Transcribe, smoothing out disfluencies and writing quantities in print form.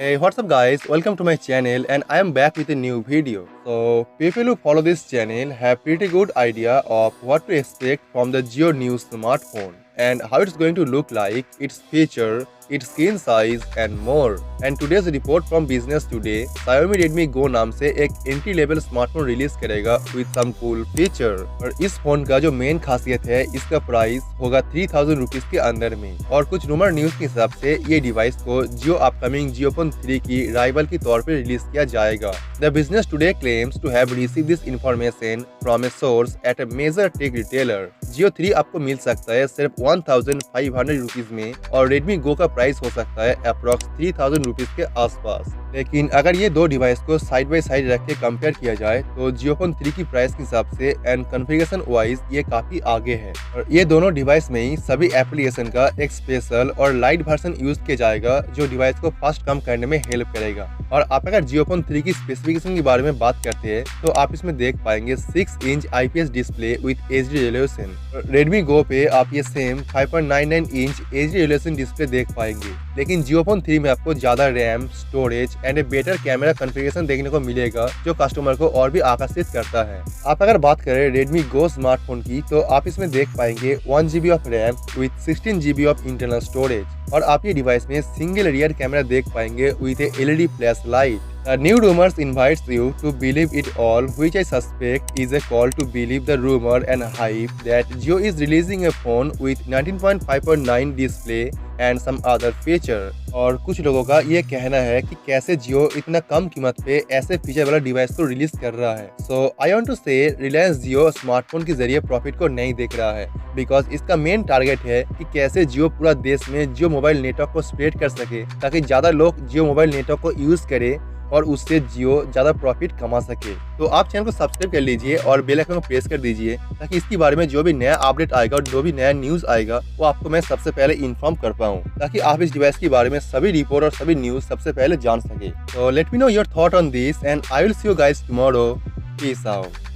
Hey, what's up guys? Welcome to my channel and I am back with a new video. So, people who follow this channel have pretty good idea of what to expect from the Jio new smartphone and how it's going to look like, its feature, its screen size and more. And today's report from Business Today, Xiaomi Redmi Go नाम से एक entry level smartphone release करेगा with some cool feature. और इस phone का जो main खासियत है, इसका प्राइस होगा 3000 रुपीज के अंदर में। और कुछ रूमर न्यूज के हिसाब से ये डिवाइस को जियो अपकमिंग जियो फोन 3 की राइवल के तौर पर रिलीज किया जाएगा। The Business Today claims to have received this information from a source at a major tech retailer. Jio 3 आपको मिल सकता है सिर्फ 1500 रुपीज में और रेडमी गो का प्राइस हो सकता है अप्रोक्स 3000 रुपीज के आसपास। लेकिन अगर ये दो डिवाइस को साइड बाय साइड रख के कंपेयर किया जाए तो जियो फोन 3 की प्राइस के हिसाब से एंड कॉन्फ़िगरेशन वाइज ये काफी आगे है। और ये दोनों डिवाइस में ही सभी एप्लीकेशन का एक स्पेशल और लाइट वर्जन यूज किया जाएगा जो डिवाइस को फास्ट कम करने में हेल्प करेगा। और आप अगर जियो फोन 3 की स्पेसिफिकेशन के बारे में बात करते हैं तो आप इसमें देख पाएंगे 6 inch IPS display with HD resolution. Redmi गो पे आप ये same 5.99 inch HD resolution display देख पाएंगे। लेकिन जियो फोन 3 में आपको ज्यादा RAM, storage and a better camera configuration देखने को मिलेगा जो कस्टमर को और भी आकर्षित करता है। आप अगर बात करें रेडमी गो स्मार्टफोन की तो आप इसमें देख पाएंगे 1 GB of RAM with 16 GB of internal storage. और आप ये डिवाइस में सिंगल रियर कैमरा देख पाएंगे with A LED flash light. The new rumors invites you to believe it all, which I suspect is a call to believe the rumor and hype that Jio is releasing a phone with 19.5.9 display and some other feature। और कुछ लोगों का ये कहना है कि कैसे जियो इतना कम कीमत पे ऐसे फीचर वाला डिवाइस को रिलीज कर रहा है। सो आई वांट टू से रिलायंस जियो स्मार्टफोन के जरिए प्रॉफिट को नहीं देख रहा है, बिकॉज इसका मेन टारगेट है कि कैसे जियो पूरा देश में जियो मोबाइल नेटवर्क को स्प्रेड कर सके ताकि ज्यादा लोग जियो मोबाइल नेटवर्क को यूज करे और उससे जियो ज्यादा प्रॉफिट कमा सके। तो आप चैनल को सब्सक्राइब कर लीजिए और बेल आइकन को प्रेस कर दीजिए ताकि इसके बारे में जो भी नया अपडेट आएगा और जो भी नया न्यूज आएगा वो आपको मैं सबसे पहले इन्फॉर्म कर पाऊँ, ताकि आप इस डिवाइस के बारे में सभी रिपोर्ट और सभी न्यूज सबसे पहले जान सके। तो let me know your thought on this and I will see you guys tomorrow. Peace out.